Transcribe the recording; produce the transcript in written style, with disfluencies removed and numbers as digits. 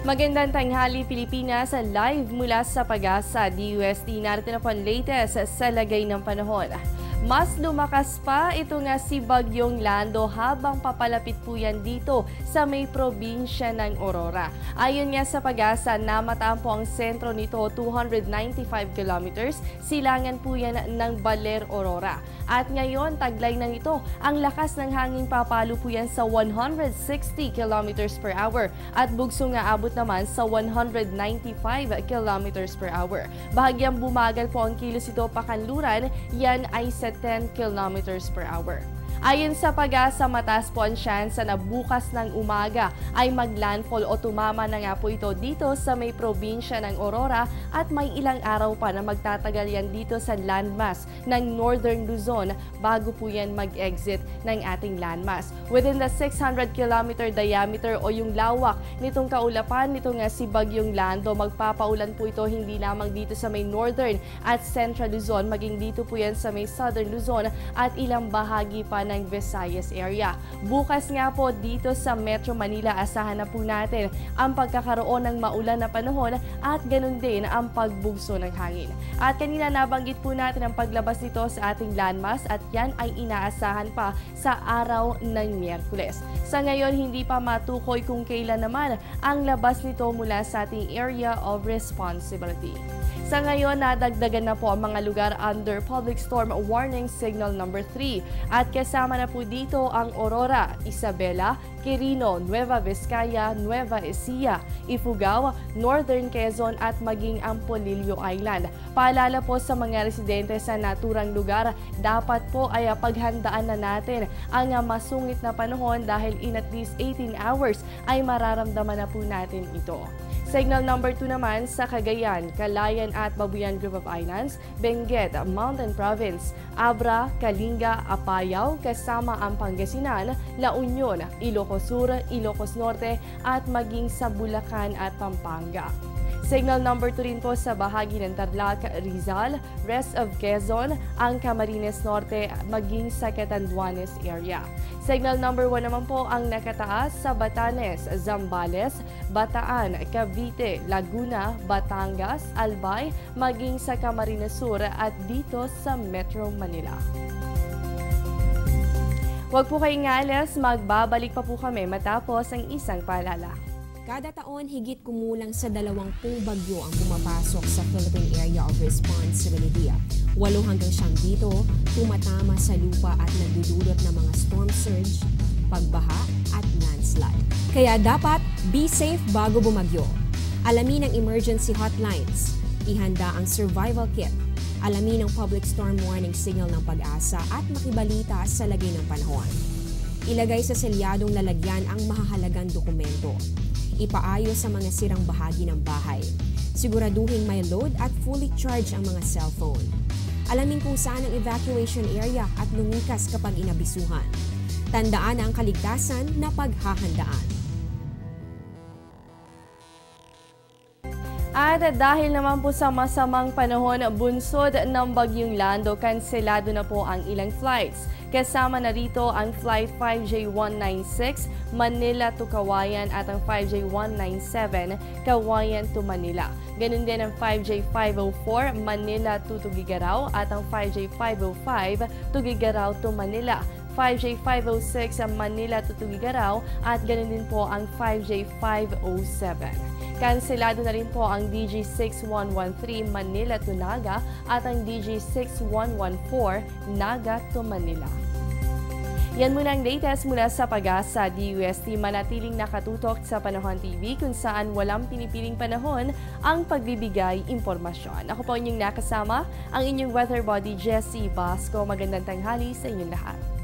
Magandang tanghali Pilipinas, live mula sa Pag-asa DUST. Narito na po ang latest sa lagay ng panahon. Mas lumakas pa ito nga si Bagyong Lando habang papalapit po yan dito sa may probinsya ng Aurora. Ayon nga sa Pag-asa, namataan po ang sentro nito 295 kilometers, silangan po yan ng Baler, Aurora. At ngayon, taglay na nito ang lakas ng hangin, papalo po yan sa 160 kilometers per hour at bugso nga abot naman sa 195 kilometers per hour. Bahagyang bumagal po ang kilos ito pakanluran, yan ay sa 10 kilometers per hour. Ayon sa Pag-asa, mataas po ang tsansa na bukas ng umaga ay maglandfall o tumama na nga po ito dito sa may probinsya ng Aurora at may ilang araw pa na magtatagal yan dito sa landmass ng Northern Luzon bago po yan mag-exit ng ating landmass. Within the 600 kilometer diameter o yung lawak nitong kaulapan nito nga si Bagyong Lando, magpapaulan po ito hindi lamang dito sa may Northern at Central Luzon, maging dito po yan sa may Southern Luzon at ilang bahagi pa ng Visayas area. Bukas nga po dito sa Metro Manila, asahan na po natin ang pagkakaroon ng maulan na panahon at ganun din ang pagbugso ng hangin. At kanina nabanggit po natin ang paglabas nito sa ating landmass at yan ay inaasahan pa sa araw ng Miyerkules. Sa ngayon, hindi pa matukoy kung kailan naman ang labas nito mula sa ating area of responsibility. Sa ngayon, nadagdagan na po ang mga lugar under Public Storm Warning Signal number 3 at kasama na po dito ang Aurora, Isabela, Quirino, Nueva Vizcaya, Nueva Ecija, Ifugao, Northern Quezon at maging ang Polillo Island. Paalala po sa mga residente sa naturang lugar, dapat po ay paghandaan na natin ang masungit na panahon dahil in at least 18 hours ay mararamdaman na po natin ito. Signal number 2 naman sa Cagayan, Calayan at Babuyan Group of Islands, Benguet, Mountain Province, Abra, Kalinga, Apayao, kasama ang Pangasinan, La Union, Ilocos Sur, Ilocos Norte at maging sa Bulacan at Pampanga. Signal number 2 rin po sa bahagi ng Tarlac, Rizal, rest of Quezon, ang Camarines Norte, maging sa Catanduanes area. Signal number 1 naman po ang nakataas sa Batanes, Zambales, Bataan, Cavite, Laguna, Batangas, Albay, maging sa Camarines Sur at dito sa Metro Manila. Huwag po kayong alas, magbabalik pa po kami matapos ang isang paalala. Kada taon, higit kumulang sa 20 bagyo ang pumapasok sa Philippine Area of Responsibility. 8 hanggang 9 dito, tumatama sa lupa at nagdudulot ng mga storm surge, pagbaha at landslide. Kaya dapat be safe bago bumagyo. Alamin ang emergency hotlines, ihanda ang survival kit, alamin ang public storm warning signal ng Pag-asa at makibalita sa lagay ng panahon. Ilagay sa selyadong lalagyan ang mahahalagang dokumento. Ipaayos sa mga sirang bahagi ng bahay. Siguraduhin may load at fully charge ang mga cellphone. Alamin kung saan ang evacuation area at lumikas kapag inabisuhan. Tandaan ang kaligtasan na paghahandaan. At dahil naman po sa masamang panahon, bunsod ng Bagyong Lando, kanselado na po ang ilang flights. Kasama na rito ang Flight 5J196 Manila to Cauayan at ang 5J197 Cauayan to Manila. Ganun din ang 5J504 Manila to Tugigaraw at ang 5J505 Tugigaraw to Manila. 5J506 Manila to Tugigaraw at ganun din po ang 5J507. Kanselado na rin po ang DG6113 Manila to Naga at ang DG6114 Naga to Manila. Yan muna ang latest mula sa Pag-asa DUST. Manatiling nakatutok sa Panahon TV kung saan walang pinipiling panahon ang pagbibigay impormasyon. Ako po inyong nakasama, ang inyong weather body Jessie Basco. Magandang tanghali sa inyong lahat.